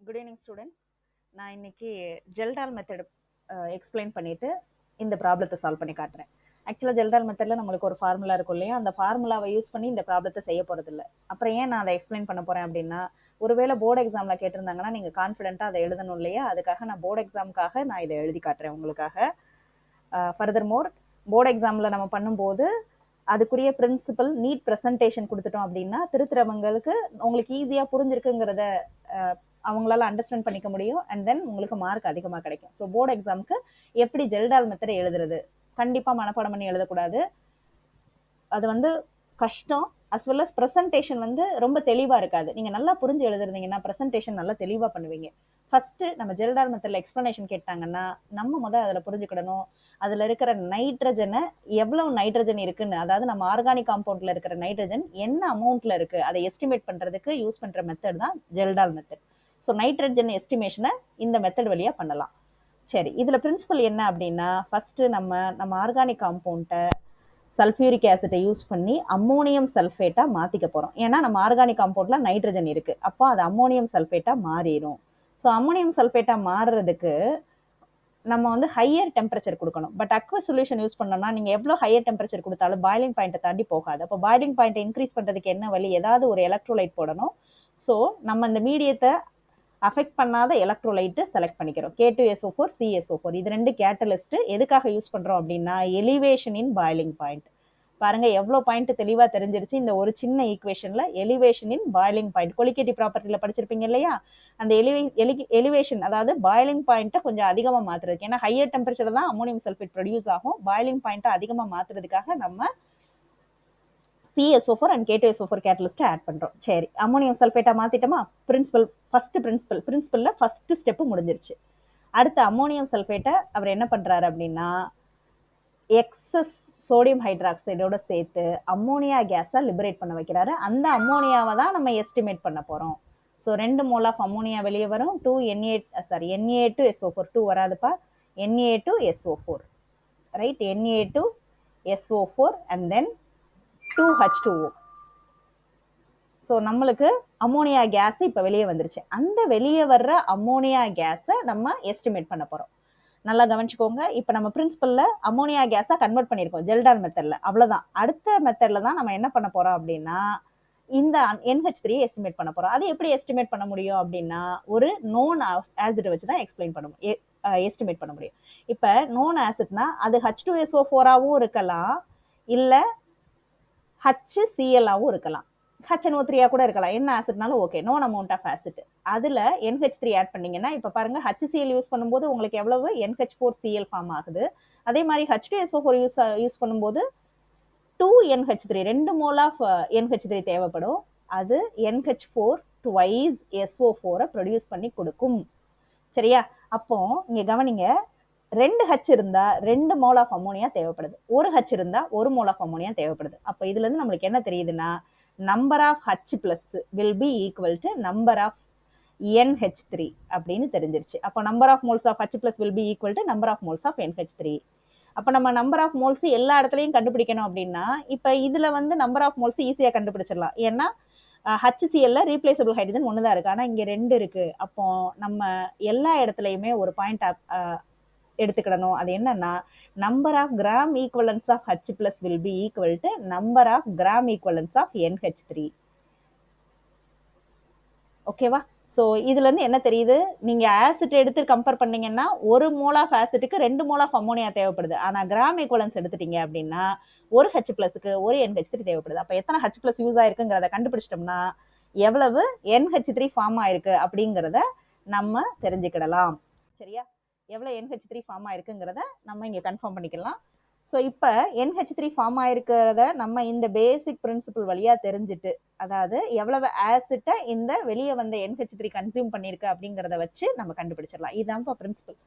Good evening students. நான் இன்னைக்கு ஜெல்டால் method explain பண்ணிட்டு இந்த ப்ராப்ளத்தை சால்வ் பண்ணி காட்டுறேன். ஆக்சுவலாக ஜெல்டால் மெத்தடில் நம்மளுக்கு ஒரு ஃபார்முலா இருக்கும் இல்லையா, அந்த ஃபார்முலாவை யூஸ் பண்ணி இந்த ப்ராப்ளத்தை செய்ய போகிறது இல்லை. அப்புறம் ஏன் நான் அதை எக்ஸ்பிளைன் பண்ண போகிறேன் அப்படின்னா, ஒருவேளை போர்டு எக்ஸாமில் கேட்டிருந்தாங்கன்னா நீங்கள் கான்ஃபிடென்ட்டாக அதை எழுதணும் இல்லையா, அதுக்காக நான் போர்டு எக்ஸாமுக்காக நான் இதை எழுதி காட்டுறேன் உங்களுக்காக. ஃபர்தர் மோர் போர்டு எக்ஸாமில் நம்ம பண்ணும்போது அதுக்குரிய பிரின்சிபல் நீட் ப்ரெசன்டேஷன் கொடுத்துட்டோம் அப்படின்னா திருத்துறவங்களுக்கு உங்களுக்கு ஈஸியாக புரிஞ்சிருக்குங்கிறத அவங்களால அண்டர்ஸ்டாண்ட் பண்ணிக்க முடியும். அண்ட் தென் உங்களுக்கு மார்க் அதிகமாக கிடைக்கும். ஸோ போர்டு எக்ஸாமுக்கு எப்படி ஜெல்டால் மெத்தடை எழுதுறது, கண்டிப்பாக மனப்பாடம் பண்ணி எழுதக்கூடாது, அது வந்து கஷ்டம். அஸ் வெல் அஸ் ப்ரெசன்டேஷன் வந்து ரொம்ப தெளிவாக இருக்காது. நீங்கள் நல்லா புரிஞ்சு எழுதுறீங்கன்னா ப்ரெசன்டேஷன் நல்லா தெளிவாக பண்ணுவீங்க. ஃபர்ஸ்ட்டு நம்ம ஜெல்டால் மெத்தடில் எக்ஸ்ப்ளனேஷன் கேட்டாங்கன்னா நம்ம அதில் புரிஞ்சுக்கிடணும் அதில் இருக்கிற நைட்ரஜனை எவ்வளவு நைட்ரஜன் இருக்குன்னு, அதாவது நம்ம ஆர்கானிக் காம்பவுண்டில் இருக்கிற நைட்ரஜன் என்ன அமௌண்ட்டில் இருக்குது அதை எஸ்டிமேட் பண்ணுறதுக்கு யூஸ் பண்ணுற மெத்தட் தான் ஜெல்டால் மெத்தட். ஸோ நைட்ரஜன் எஸ்டிமேஷனை இந்த மெத்தட் வழியாக பண்ணலாம். சரி, இதில் பிரின்சிபல் என்ன அப்படின்னா, ஃபஸ்ட்டு நம்ம ஆர்கானிக் காம்பவுண்டை சல்ஃபியூரிக் ஆசிட்டை யூஸ் பண்ணி அம்மோனியம் சல்ஃபேட்டாக மாற்றிக்க போகிறோம். ஏன்னா நம்ம ஆர்கானிக் காம்பவுண்டில் நைட்ரஜன் இருக்குது, அப்போ அது அம்மோனியம் சல்ஃபேட்டாக மாறிடும். ஸோ அம்மோனியம் சல்ஃபேட்டாக மாறுறதுக்கு நம்ம வந்து ஹையர் டெம்பரேச்சர் கொடுக்கணும். பட் அக்வஸ் சொல்யூஷன் யூஸ் பண்ணோம்னா நீங்கள் எவ்வளோ ஹையர் டெம்பரேச்சர் கொடுத்தாலும் பாய்லிங் பாயிண்ட்டை தாண்டி போகாது. அப்போ பாய்லிங் பாயிண்ட்டை இன்க்ரீஸ் பண்ணுறதுக்கு என்ன வழி, ஏதாவது ஒரு எலக்ட்ரோலைட் போடணும். ஸோ நம்ம இந்த மீடியத்தை அஃபெக்ட் பண்ணாத எலக்ட்ரோலைட்டு செலக்ட் பண்ணிக்கிறோம். K2SO4 CSO4 இது ரெண்டு கேட்டலிஸ்ட். எதுக்காக யூஸ் பண்ணுறோம் அப்படின்னா எலிவேஷன் இன் பாய்லிங் பாயிண்ட். பாருங்க எவ்வளோ பாயிண்ட் தெளிவாக தெரிஞ்சிருச்சு இந்த ஒரு சின்ன ஈக்குவேஷனில். எலிவேஷன் இன் பாய்லிங் பாயிண்ட் கொலிகேட்டிவ் ப்ராப்பர்ட்டியில் படிச்சிருப்பீங்க இல்லையா, அந்த எலிவேஷன் அதாவது பாய்லிங் பாயிண்ட்டை கொஞ்சம் அதிகமாக மாற்றுறதுக்கு. ஏன்னா ஹையர் டெம்பரேச்சர் தான் அமோனியம் சல்ஃபேட் ப்ரொடியூஸ் ஆகும். பாய்லிங் பாயிண்ட்டை அதிகமாக மாற்றுறதுக்காக நம்ம CSO4 அண்ட் K2SO4 கேட்டலிஸ்ட்டை ஆட் பண்ணுறோம். சரி, அம்மோனியம் சல்ஃபேட்டாக மாற்றிட்டோமா, பிரின்சிபலில் ஃபஸ்ட்டு ஸ்டெப்பு முடிஞ்சிருச்சு. அடுத்து அம்மோனியம் சல்ஃபேட்டை அவர் என்ன பண்ணுறாரு அப்படின்னா எக்ஸஸ் சோடியம் ஹைட்ராக்சைடோட சேர்த்து அம்மோனியா கேஸை லிபரேட் பண்ண வைக்கிறாரு. அந்த அம்மோனியாவை தான் நம்ம எஸ்டிமேட் பண்ண போகிறோம். ஸோ 2 மோல் ஆஃப் அம்மோனியா வெளியே வரும். Na2SO4 2 வராதுப்பா, Na2SO4 right, Na2SO4 and then 2H2O. So நம்மளுக்கு அம்மோனியா கேஸ் இப்போ வெளியே வந்துருச்சு. அந்த வெளியே வர்ற அம்மோனியா கேஸை நம்ம எஸ்டிமேட் பண்ண போகிறோம். நல்லா கவனிச்சுக்கோங்க. இப்போ நம்ம பிரின்சிபலில் அம்மோனியா கேஸாக கன்வெர்ட் பண்ணியிருக்கோம் ஜெல்டால் மெத்தடில், அவ்வளோதான். அடுத்த மெத்தடில் தான் நம்ம என்ன பண்ண போகிறோம் அப்படின்னா இந்த NH3 எஸ்டிமேட் பண்ண போகிறோம். அது எப்படி எஸ்டிமேட் பண்ண முடியும் அப்படின்னா ஒரு நோன் ஆசிட் வச்சு தான் எஸ்டிமேட் பண்ண முடியும். இப்போ நோன் ஆசிட்னா அது H2SO4ஆகவும் இருக்கலாம், இல்லை HCl-ஆகவும் இருக்கலாம், HNO3 கூட இருக்கலாம். என்ன ஆசிட்னாலும் okay, known amount of acid. அதில் NH3 ஆட் பண்ணீங்கன்னா இப்போ பாருங்க HCl யூஸ் பண்ணும்போது உங்களுக்கு எவ்வளவு NH4Cl ஃபார்ம் ஆகுது. அதே மாதிரி H2SO4 யூஸ் பண்ணும்போது 2NH3 2 மோல் ஆஃப் NH3 தேவைப்படும். அது NH4 twice SO4 ப்ரொடியூஸ் பண்ணி கொடுக்கும். சரியா, அப்போ இங்க கவனிங்க, 2 H இருந்தா 2 மோல் ஆஃப் அம்மோனியா தேவைப்படுது, 1 H இருந்தா 1 மோல் ஆஃப் அம்மோனியா தேவைப்படுது. அப்போ இதுல இருந்து நம்மளுக்கு என்ன தெரியுதுன்னா number of H plus will be equal to number of NH3 அப்படின்னு தெரிஞ்சிருச்சு. அப்போ number of moles of H plus will be equal to number of moles of NH3. அப்போ நம்ம நம்பர் ஆஃப் மோல்ஸ் எல்லா இடத்துலையும் கண்டுபிடிக்கணும் அப்படின்னா இப்போ இதில் வந்து நம்பர் ஆஃப் மோல்ஸ் ஈஸியாக கண்டுபிடிச்சிடலாம். ஏன்னா HCl ரீப்ளேசபிள் ஹைட்ரஜன் ஒன்று தான் இருக்குது, ஆனால் இங்கே 2 இருக்குது. அப்போ நம்ம எல்லா இடத்துலையுமே ஒரு பாயிண்ட் எடுத்துக்கிடணும். அது என்னன்னா number of gram equivalents of H plus will be equal to number of gram equivalents of NH3. ஓகேவா? ஸோ இதுலேருந்து என்ன தெரியுது, நீங்கள் ஆசிட் எடுத்து கம்பேர் பண்ணீங்கன்னா 1 மோல் ஆஃப் ஆசிட்டுக்கு 2 மோல் ஆஃப் அம்மோனியா தேவைப்படுது. ஆனால் கிராம் ஈக்குவலன்ஸ் எடுத்துட்டீங்க அப்படின்னா 1 H ப்ளஸுக்கு 1 NH3 தேவைப்படுது. அப்போ எத்தனை H ப்ளஸ் யூஸ் ஆயிருக்குங்கிறத கண்டுபிடிச்சிட்டோம்னா எவ்வளவு NH3 ஃபார்ம் ஆயிருக்கு அப்படிங்கிறத நம்ம தெரிஞ்சுக்கிடலாம். சரியா, எவ்வளோ NH3 ஃபார்ம் ஆயிருக்குங்கிறத நம்ம இங்கே கன்ஃபார்ம் பண்ணிக்கலாம். ஸோ இப்போ NH3 ஃபார்ம் ஆயிருக்கிறத நம்ம இந்த பேசிக் பிரின்சிபிள் வழியாக தெரிஞ்சுட்டு, அதாவது எவ்வளவு ஆசிட்டை இந்த வெளியே வந்த NH3 கன்சியூம் பண்ணியிருக்கு அப்படிங்கிறத வச்சு நம்ம கண்டுபிடிச்சிடலாம். இதுதான் பிரின்சிபிள்.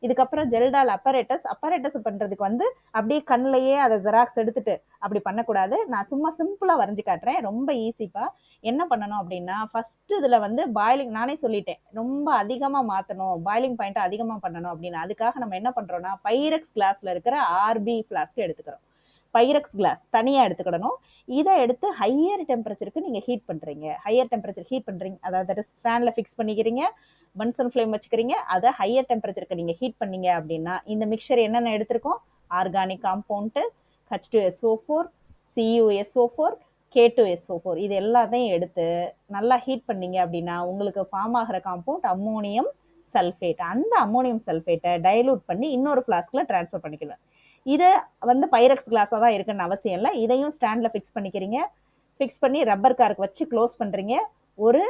இதுக்கப்புறம் ஜெல்டால் அப்பரேட்டஸ் பண்ணுறதுக்கு வந்து அப்படியே கண்ணிலேயே அதை ஜெராக்ஸ் எடுத்துட்டு அப்படி பண்ணக்கூடாது. நான் சும்மா சிம்பிளாக வரைஞ்சி காட்டுறேன், ரொம்ப ஈஸிப்பா. என்ன பண்ணணும் அப்படின்னா ஃபர்ஸ்ட் இதில் வந்து பாய்லிங், நானே சொல்லிட்டேன் ரொம்ப அதிகமாக மாற்றணும், பாய்லிங் பாயிண்ட்டை அதிகமாக பண்ணணும் அப்படின்னு. அதுக்காக நம்ம என்ன பண்ணுறோம்னா பைரக்ஸ் கிளாஸில் இருக்கிற RB ஃப்ளாஸ்க் எடுத்துக்கிறோம். பைரக்ஸ் கிளாஸ் தனியாக எடுத்துக்கிடணும். இதை எடுத்து ஹையர் டெம்பரேச்சருக்கு நீங்கள் ஹீட் பண்ணுறீங்க. ஹையர் டெம்பரேச்சர் ஹீட் பண்ணுறீங்க, அதாவது ஸ்டாண்டில் ஃபிக்ஸ் பண்ணிக்கிறீங்க, பன்சன் ஃப்ளேம் வச்சுக்கிறீங்க. அதை ஹையர் டெம்பரேச்சருக்கு நீங்கள் ஹீட் பண்ணீங்க அப்படின்னா இந்த மிக்சர் என்னென்ன எடுத்திருக்கோம்? Organic compound, H2SO4, CuSO4, K2SO4 இது எல்லாத்தையும் எடுத்து நல்லா ஹீட் பண்ணீங்க அப்படின்னா உங்களுக்கு ஃபார்ம் ஆகிற காம்பவுண்ட் அம்மோனியம் சல்ஃபேட். அந்த அம்மோனியம் சல்ஃபேட்டை டைலூட் பண்ணி இன்னொரு ஃப்ளாஸ்கில் ட்ரான்ஸ்ஃபர் பண்ணிக்கலாம். இது வந்து பைரக்ஸ் கிளாஸாக தான் இருக்குன்னு அவசியம் இல்லை. இதையும் ஸ்டாண்டில் ஃபிக்ஸ் பண்ணிக்கிறீங்க. ஃபிக்ஸ் பண்ணி ரப்பர் கார்க்கு வச்சு க்ளோஸ் பண்ணுறீங்க. ஒரு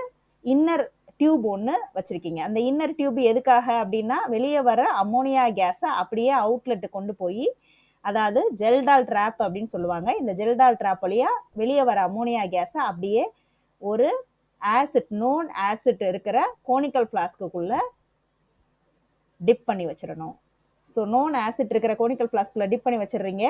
இன்னர் டியூப் ஒன்று வச்சுருக்கீங்க. அந்த இன்னர் டியூப் எதுக்காக அப்படின்னா வெளியே வர அம்மோனியா கேஸை அப்படியே அவுட்லெட்டு கொண்டு போய், அதாவது ஜெல்டால் ட்ராப் அப்படின்னு சொல்லுவாங்க, இந்த ஜெல்டால் ட்ராப் வழியாக வெளியே வர அம்மோனியா கேஸை அப்படியே ஒரு ஆசிட், நோன் ஆசிட் இருக்கிற கோனிக்கல் ஃப்ளாஸ்க்குள்ளே டிப் பண்ணி வச்சிடணும். ஸோ நோன் ஆசிட் இருக்கிற கோனிக்கல் ஃப்ளாஸ்க்குள்ள டிப் பண்ணி வச்சிடுறீங்க.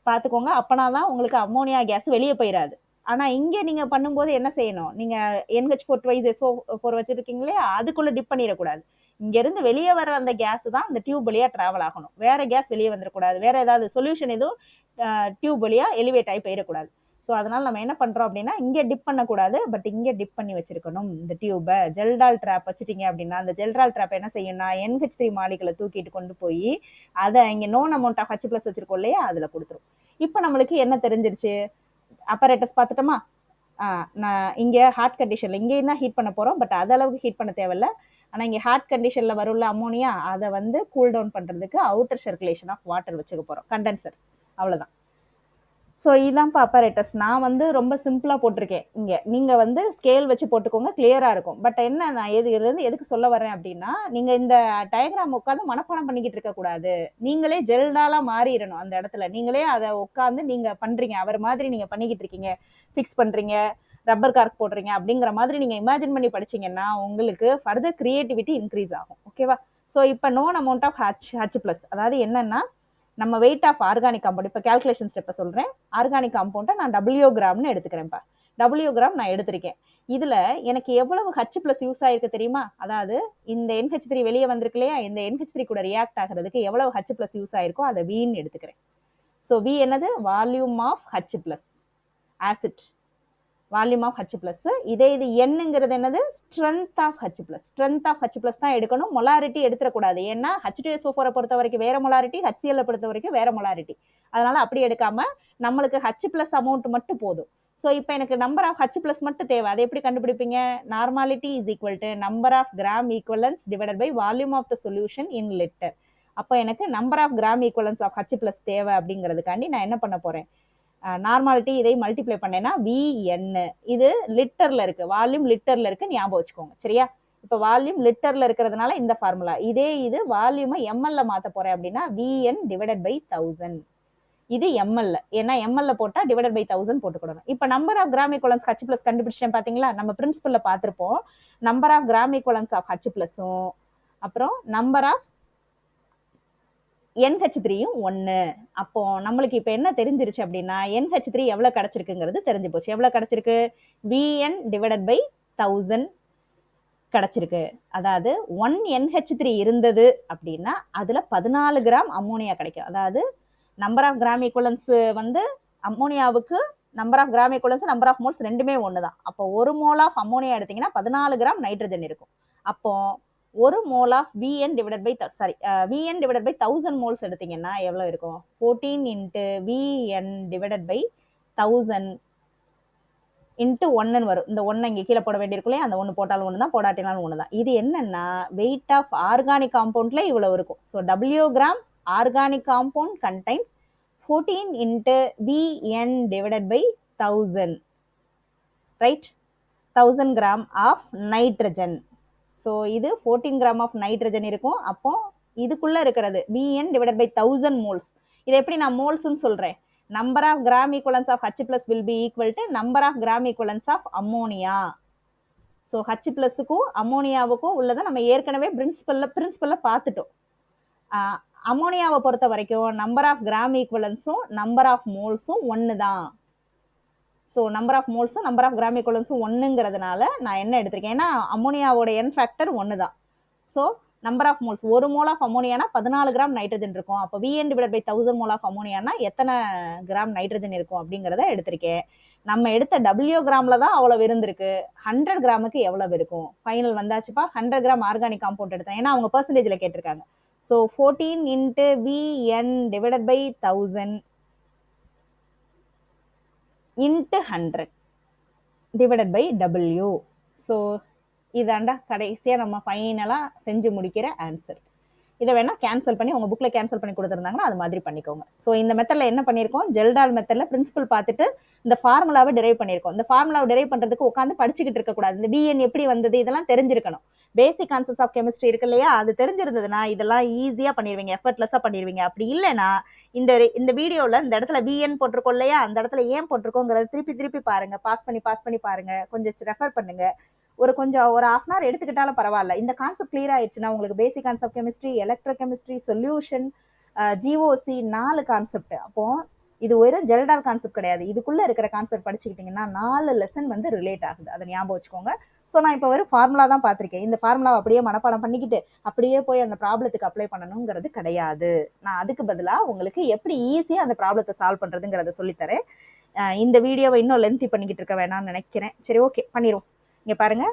பார்த்துக்கோங்க, அப்போனா தான் உங்களுக்கு அம்மோனியா கேஸ் வெளியே போயிடாது. ஆனால் இங்கே நீங்கள் பண்ணும்போது என்ன செய்யணும்? நீங்கள் NH4 twice SO4 வச்சுருக்கீங்களே, அதுக்குள்ளே டிப் பண்ணிடக்கூடாது. இங்கேருந்து வெளியே வர அந்த கேஸ் தான் அந்த டியூப் வழியாக ட்ராவல் ஆகணும். வேறு கேஸ் வெளியே வந்துடக்கூடாது. வேறு ஏதாவது சொல்யூஷன் எதுவும் டியூப் வழியாக எலிவேட் ஆகி போயிடக்கூடாது. ஸோ அதனால் நம்ம என்ன பண்ணுறோம் அப்படின்னா இங்கே டிப் பண்ணக்கூடாது, பட் இங்கே டிப் பண்ணி வச்சுருக்கணும். இந்த டியூபை ஜெல்டால் ட்ராப் வச்சுட்டீங்க அப்படின்னா அந்த ஜெல்டால் ட்ராப் என்ன செய்யணும்னா NH3 மாலிகளை தூக்கிட்டு கொண்டு போய் அதை இங்கே நோன் அமௌண்ட் ஆஃப் H+ வச்சுருக்கோம் இல்லையா, அதில் கொடுத்துரும். இப்போ நம்மளுக்கு என்ன தெரிஞ்சிருச்சு? அப்பரேட்டஸ் பார்த்துட்டோமா? நான் இங்கே ஹாட் கண்டிஷனில் இங்கேயும் தான் ஹீட் பண்ண போகிறோம், பட் அதளவுக்கு ஹீட் பண்ண தேவையில்லை. ஆனால் இங்கே ஹாட் கண்டிஷனில் வருள்ள அம்மோனியா அதை வந்து கூல் டவுன் பண்ணுறதுக்கு அவுட்டர் சர்க்குலேஷன் ஆஃப் வாட்டர் வச்சுக்க போகிறோம், கண்டென்சர். அவ்வளோதான். ஸோ இதான்ப்பா அப்பரேட்டஸ். நான் வந்து ரொம்ப சிம்பிளாக போட்டிருக்கேன். இங்கே நீங்கள் வந்து ஸ்கேல் வச்சு போட்டுக்கோங்க, கிளியராக இருக்கும். பட் என்ன, நான் இதுலேருந்து எதுக்கு சொல்ல வரேன் அப்படின்னா, நீங்கள் இந்த டயக்ராம் உட்காந்து மனப்பாடம் பண்ணிக்கிட்டு இருக்கக்கூடாது. நீங்களே ஜெல்டாலாக மாறிடணும் அந்த இடத்துல. நீங்களே அதை உட்காந்து நீங்கள் பண்ணுறீங்க, அவர் மாதிரி நீங்கள் பண்ணிக்கிட்டு இருக்கீங்க, ஃபிக்ஸ் பண்ணுறீங்க, ரப்பர் கார்க் போடுறீங்க அப்படிங்கிற மாதிரி நீங்கள் இமேஜின் பண்ணி படிச்சிங்கன்னா உங்களுக்கு ஃபர்தர் கிரியேட்டிவிட்டி இன்க்ரீஸ் ஆகும். ஓகேவா? ஸோ இப்போ நோன் அமௌண்ட் ஆஃப் H+, அதாவது என்னென்னா நம்ம வெயிட் ஆஃப் ஆர்கானிக் காம்பவுண்ட், இப்போ கேல்குலேஷன் ஸ்டெப்பை சொல்கிறேன். ஆர்கானிக் காம்பவுண்டை நான் W கிராம்னு எடுத்துக்கிறேன்ப்பா. W கிராம் நான் எடுத்திருக்கேன். இதில் எனக்கு எவ்வளவு H+ யூஸ் ஆகிருக்கு தெரியுமா? அதாவது இந்த NH3 வெளியே வந்திருக்கு இல்லையா, இந்த NH3 கூட ரியாக்ட் ஆகிறதுக்கு எவ்வளவு H+ யூஸ் ஆகிருக்கோ அதை Vன்னு எடுத்துக்கிறேன். ஸோ V என்னது? Volume of H+, acid volume of H+. இதே இது என்னங்கிறது என்னது? Strength of H+. Strength of H+ தான் எடுக்கணும், மொலாரிட்டி எடுத்துடக்கூடாது. ஏன்னா H2SO4 பொறுத்த வரைக்கும் வேற மொலாரிட்டி, HCl பொறுத்த வரைக்கும் வேற மொலாரிட்டி. அதனால அப்படி எடுக்காம நம்மளுக்கு H+ அமௌண்ட் மட்டும் போதும். ஸோ இப்போ எனக்கு நம்பர் ஆஃப் H+ மட்டும் தேவை. அதை எப்படி கண்டுபிடிப்பீங்க? Normality is equal to number of gram equivalents divided by volume of the solution in litre. அப்போ எனக்கு number of gram equivalents of H+ தேவை. அப்படிங்கிறதுக்காண்டி நான் என்ன பண்ண போறேன்? நார்மாலிட்டி இதை மல்டிப்ளை பண்ணேன்னா VN. இது லிட்டர்ல இருக்கு, வால்யூம் லிட்டர்ல இருக்கு, ஞாபகம் வச்சுக்கோங்க. சரியா? இப்போ வால்யூம் லிட்டர்ல இருக்கிறதுனால இந்த ஃபார்முலா. இதே இது வால்யூமை ML மாற்ற போறேன் அப்படின்னா VN டிவைடட் பை 1000. இது ML, ஏன்னா ML போட்டா டிவைடட் பை 1000 போட்டுக்கிடணும். இப்போ number of gram equivalents H+ கண்டுபிடிச்சேன் பார்த்தீங்களா? நம்ம பிரின்சிபல்ல பார்த்துருப்போம். Number of gram equivalents of H+ம் அப்புறம் நம்பர் ஆஃப் NH3யும் 1. அப்போ நம்மளுக்கு இப்போ என்ன தெரிஞ்சிருச்சு அப்படின்னா NH3 எவ்வளோ கிடச்சிருக்குங்கிறது தெரிஞ்சு போச்சு. எவ்வளோ கிடச்சிருக்கு? VN டிவைடட் பை 1000 கிடச்சிருக்கு. அதாவது 1 NH3 இருந்தது அப்படின்னா அதில் 14 கிராம் அம்மோனியா கிடைக்கும். அதாவது நம்பர் ஆஃப் கிராம் ஈக்குவலன்ஸ் வந்து அம்மோனியாவுக்கு number of gram equivalents number of moles ரெண்டுமே ஒன்று தான். அப்போ ஒரு மோல் ஆஃப் அம்மோனியா எடுத்தீங்கன்னா 14 கிராம் நைட்ரஜன் இருக்கும். அப்போ ஒரு mole of VN divided by VN divided by 1000 moles எடுத்தீங்கன்னா எவ்வளோ இருக்கும்? 14 into VN divided by 1000 into 1ன்னு வரும். இந்த 1 இங்கே கீழே போட வேண்டியிருக்குள்ளே, அந்த 1 போட்டாலும் 1 தான், போடாட்டினாலும் 1 தான். இது என்னன்னா வெயிட் ஆஃப் ஆர்கானிக் காம்பவுண்ட்ல இவ்வளோ இருக்கும். So W gram organic compound contains 14 into VN divided by 1000, right? 1000 gram of nitrogen. So இது 14 கிராம் ஆஃப் நைட்ரஜன் இருக்கும். அப்போ இதுக்குள்ள இருக்கிறது VN டிவைடட் பை 1000 மோல்ஸ். இதை எப்படி நான் மோல்ஸ்ன்னு சொல்றேன்? Number of gram equivalents of H+ will be equal to number of gram equivalents of ammonia. So H+க்கும் அம்மோனியாவுக்கும் உள்ளதை நம்ம ஏற்கனவே பிரின்சிபல்ல பார்த்துட்டோம். அம்மோனியாவை பொறுத்த வரைக்கும் நம்பர் ஆஃப் கிராம் ஈக்குவலன்ஸும் நம்பர் ஆஃப் மோல்ஸும் 1 தான். ஸோ நம்பர் ஆஃப் மோல்ஸும் நம்பர் ஆஃப் கிராம் ஈக்குவலன்ஸும் 1ங்கிறதுனால நான் என்ன எடுத்திருக்கேன்? ஏன்னா அம்மோனியாவோட N ஃபேக்டர் 1 தான். ஸோ நம்பர் ஆஃப் மோல்ஸ், ஒரு மோல் ஆஃப் அமோனியானா 14 கிராம் நைட்ரஜன் இருக்கும். அப்போ Vn divide by 1000 mole of அமோனியானா எத்தனை கிராம் நைட்ரஜன் இருக்கும் அப்படிங்கிறத எடுத்திருக்கேன். நம்ம எடுத்த டபிள்யூ கிராம்ல தான் அவ்வளவு இருந்திருக்கு. 100 கிராமுக்கு எவ்வளவு இருக்கும்? ஃபைனல் வந்தாச்சுப்பா. 100 கிராம் ஆர்கானிக் காம்பவுண்ட் எடுத்தேன், ஏன்னா அவங்க பெர்சன்டேஜ்ல கேட்டிருக்காங்க. So 14 into Vn divided by 1000 into 100 divided by W. So இதாண்டா கடைசியாக நம்ம ஃபைனலாக செஞ்சு முடிக்கிற ஆன்சர். இதை வேணா கேன்சல் பண்ணி உங்க புக்ல கேன்சல் பண்ணி கொடுத்துருந்தாங்கன்னா அது மாதிரி பண்ணிக்கோங்க. ஸோ இந்த மெத்தட்ல என்ன பண்ணியிருக்கோம், ஜெல்டால் மெத்தட்ல பிரின்சிபல் பார்த்துட்டு இந்த ஃபார்முலாவை டிரைவ் பண்ணியிருக்கோம். இந்த ஃபார்முலாவை டிரைவ் பண்றதுக்கு உட்காந்து படிச்சுக்கிட்டு இருக்கக்கூடாது. இந்த பிஎன் எப்படி வந்தது இதெல்லாம் தெரிஞ்சிருக்கணும். பேசிக் கான்செப்ட்ஸ் ஆஃப் கெமிஸ்ட்ரி இருக்கு இல்லையா, அது தெரிஞ்சிருந்ததுன்னா இதெல்லாம் ஈஸியா பண்ணிடுவீங்க, எஃபர்ட்லெஸ்ஸா பண்ணிடுவீங்க. அப்படி இல்லைன்னா இந்த வீடியோல இந்த இடத்துல பிஎன் போட்டிருக்கோம் இல்லையா, அந்த இடத்துல ஏன் போட்டிருக்கோங்கிறத திருப்பி திருப்பி பாருங்க, பாஸ் பண்ணி பாருங்க, கொஞ்சம் ரெஃபர் பண்ணுங்க. ஒரு 1/2 hour எடுத்துக்கிட்டாலும் பரவாயில்ல. இந்த கான்செப்ட் கிளியர் ஆயிடுச்சுன்னா உங்களுக்கு basic concept chemistry, electro chemistry, solution, GOC 4 concept. அப்போ இது ஒரு ஜெல்டால் கான்செப்ட் கிடையாது. இதுக்குள்ள இருக்கிற கான்செப்ட் படிச்சுக்கிட்டீங்கன்னா 4 லெசன் வந்து ரிலேட் ஆகுது. அதை ஞாபகம் வச்சுக்கோங்க. ஸோ நான் இப்போ ஒரு ஃபார்முலா தான் பார்த்துருக்கேன். இந்த ஃபார்முலாவை அப்படியே மனப்பாடம் பண்ணிக்கிட்டு அப்படியே போய் அந்த ப்ராப்ளத்துக்கு அப்ளை பண்ணணுங்கிறது கிடையாது. நான் அதுக்கு பதிலாக உங்களுக்கு எப்படி ஈஸியாக அந்த ப்ராப்ளத்தை சால்வ் பண்ணுறதுங்கிறத சொல்லித்தரேன். இந்த வீடியோவை இன்னும் லென்த்தி பண்ணிக்கிட்டு இருக்க வேணாம்னு நினைக்கிறேன். சரி, ஓகே, பண்ணிடுவோம். இங்கே பாருங்க,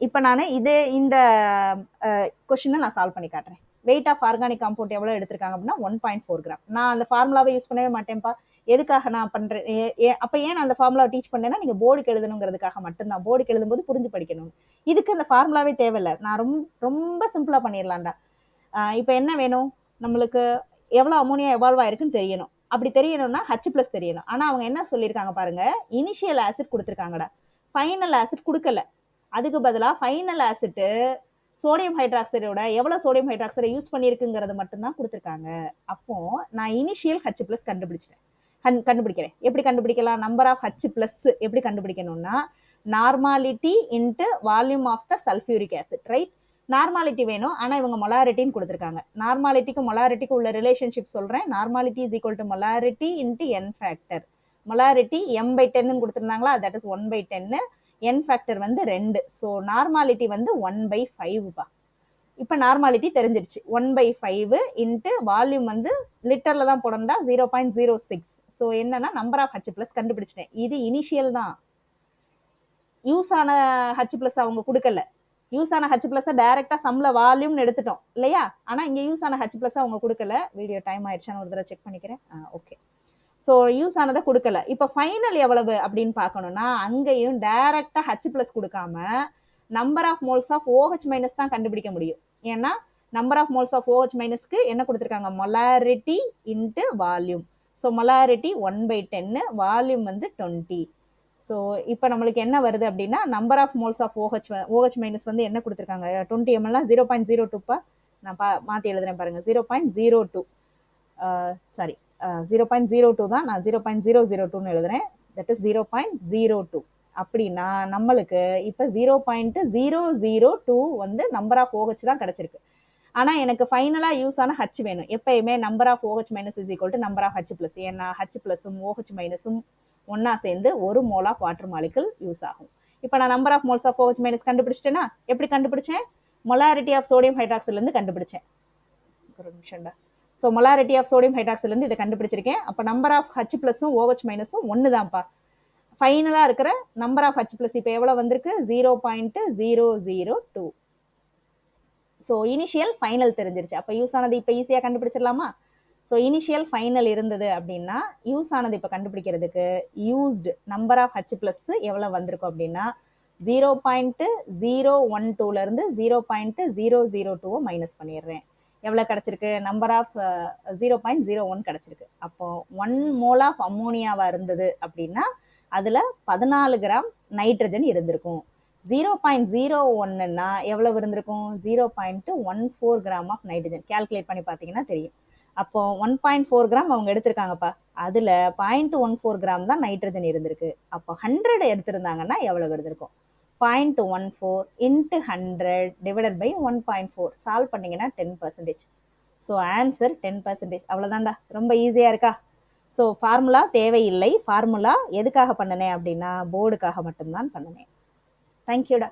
இப்போ நான் இந்த கொஸ்டினை நான் சால்வ் பண்ணி காட்டுறேன். வெயிட் ஆஃப் ஆர்கானிக் காம்பவுண்ட் எவ்வளோ எடுத்திருக்காங்க அப்படின்னா 1.4 கிராம். நான் அந்த ஃபார்முலாவை யூஸ் பண்ணவே மாட்டேன்ப்பா. எதுக்காக நான் பண்றேன், அப்போ ஏன் நான் அந்த ஃபார்முலாவை டீச் பண்ணேன்னா நீங்கள் போர்டுக்கு எழுதணுங்கிறதுக்காக மட்டும்தான். போர்டுக்கு எழுதும்போது புரிஞ்சு படிக்கணும். இதுக்கு அந்த ஃபார்முலாவே தேவையில்லை. நான் ரொம்ப சிம்பிளா பண்ணிடலாம்டா. இப்போ என்ன வேணும் நம்மளுக்கு, எவ்வளோ அமோனியா எவால்வ் ஆயிருக்குன்னு தெரியணும். அப்படி தெரியணும்னா H+ தெரியணும். ஆனா அவங்க என்ன சொல்லியிருக்காங்க பாருங்க, இனிஷியல் ஆசிட் கொடுத்துருக்காங்கடா, ஃபைனல் ஆசிட் கொடுக்கல. அதுக்கு பதிலாக ஃபைனல் ஆசிட் சோடியம் ஹைட்ராக்சைடோட எவ்வளவு சோடியம் ஹைட்ராக்சைடை யூஸ் பண்ணியிருக்குங்கிறது மட்டும்தான் கொடுத்துருக்காங்க. அப்போ நான் இனிஷியல் H+ கண்டுபிடிக்கிறேன். எப்படி கண்டுபிடிக்கலாம், நம்பர் ஆஃப் H+ எப்படி கண்டுபிடிக்கணும்னா normality into volume of the sulphuric acid, right? Normality வேணும், ஆனா இவங்க மொலாரிட்டின்னு கொடுத்துருக்காங்க. நார்மாலிட்டிக்கு மொலாரிட்டிக்கு உள்ள ரிலேஷன்ஷிப் சொல்றேன். Normality is equal to molarity into N factor. Molarity m/10 கொடுத்துருந்தாங்களா, தட் இஸ் 1/10. என் ஃபேக்டர் வந்து 2. ஸோ நார்மாலிட்டி வந்து 1/5பா. இப்போ நார்மாலிட்டி தெரிஞ்சிருச்சு. 1/5 இன்ட்டு வால்யூம் வந்து லிட்டர்ல தான் போடணும்டா, 0.06. ஸோ என்னன்னா நம்பர் ஆஃப் H+ கண்டுபிடிச்சிட்டேன். இது இனிஷியல் தான். யூஸ் ஆன H+ அவங்க கொடுக்கல. யூஸ் ஆன H+ டைரக்டா சம்ல வால்யூம்னு எடுத்துட்டோம் இல்லையா. ஆனா இங்க யூஸ் ஆன H+ அவங்க கொடுக்கல. வீடியோ டைம் ஆயிடுச்சான்னு ஒரு தடவை செக் பண்ணிக்கிறேன். ஓகே. ஸோ யூஸ் ஆனதை கொடுக்கல. இப்போ ஃபைனல் எவ்வளவு அப்படின்னு பார்க்கணும்னா அங்கேயும் டைரக்டா H+ கொடுக்காம number of moles of OH- தான் கண்டுபிடிக்க முடியும். ஏன்னா number of moles of OH- என்ன கொடுத்துருக்காங்க, molarity into volume. So molarity 1/10, volume வந்து 20. ஸோ இப்போ நம்மளுக்கு என்ன வருது அப்படின்னா number of moles of OH- வந்து என்ன கொடுத்துருக்காங்க, 20 ml 0.02பா. நான் மாற்றி எழுதுறேன் பாருங்க, 0.02. சாரி, 0.02 தான், நான் 0.002ன்னு எழுதுறேன். That is 0.02. அப்படின்னா நம்மளுக்கு இப்போ 0.002 வந்து நம்பர் ஆஃப் OH தான் கிடைச்சிருக்கு. ஆனா எனக்கு ஃபைனலா யூஸ் ஆன H வேணும். எப்பயுமே number of OH- is equal to number of H+. ஏன்னா H+ம் OH- ஒன்னா சேர்ந்து ஒரு mole of water molecule use ஆகும். இப்போ நான் number of moles of OH- கண்டுபிடிச்சிட்டேன்னா எப்படி கண்டுபிடிச்சேன், மொலாரிட்டி ஆஃப் சோடியம் ஹைட்ராக்சைட்ல இருந்து கண்டுபிடிச்சேன். ஒரு நிமிஷம்டா. ஸோ மொலாரிட்டி ஆஃப் சோடியம் ஹைட்ராக்சைட்ல இருந்து இதை கண்டுபிடிச்சிருக்கேன். அப்போ நம்பர் ஆஃப் H+ம் OH- ஒன்று தான்ப்பா. ஃபைனலா இருக்கிற நம்பர் ஆஃப் H+ இப்போ எவ்வளவு வந்திருக்கு, 0.002. ஸோ இனிஷியல் ஃபைனல் தெரிஞ்சிருச்சு. அப்போ யூஸ் ஆனது இப்போ ஈஸியாக கண்டுபிடிச்சிடலாமா. ஸோ இனிஷியல் ஃபைனல் இருந்தது அப்படின்னா யூஸ் ஆனது இப்போ கண்டுபிடிக்கிறதுக்கு யூஸ்டு நம்பர் ஆஃப் H+ எவ்வளோ வந்திருக்கும் அப்படின்னா 0.012 0.002 மைனஸ் பண்ணிடுறேன். எவ்வளோ கிடைச்சிருக்கு, நம்பர் ஆஃப் 0.01 கிடைச்சிருக்கு. அப்போ 1 மோல் ஆஃப் அமோனியாவா இருந்தது அப்படின்னா அதுல 14 கிராம் நைட்ரஜன் இருந்திருக்கும். 0.01ன்னா எவ்வளவு இருந்திருக்கும், 0.14 கிராம் ஆஃப் நைட்ரஜன். கால்குலேட் பண்ணி பார்த்தீங்கன்னா தெரியும். அப்போ 1.4 கிராம் அவங்க எடுத்திருக்காங்கப்பா, அதுல 0.14 கிராம் தான் நைட்ரஜன் இருந்திருக்கு. அப்போ 100 எடுத்திருந்தாங்கன்னா எவ்வளவு இருந்திருக்கும், 0.14 இன்ட்டு 100 டிவைடட் பை 1.4. சால்வ் பண்ணீங்கன்னா 10%. So answer 10%. அவ்வளோதான்டா, ரொம்ப ஈஸியாக இருக்கா. ஸோ ஃபார்முலா தேவையில்லை. ஃபார்முலா எதுக்காக பண்ணினேன் அப்படின்னா போர்டுக்காக மட்டும்தான் பண்ணினேன். தேங்க்யூடா.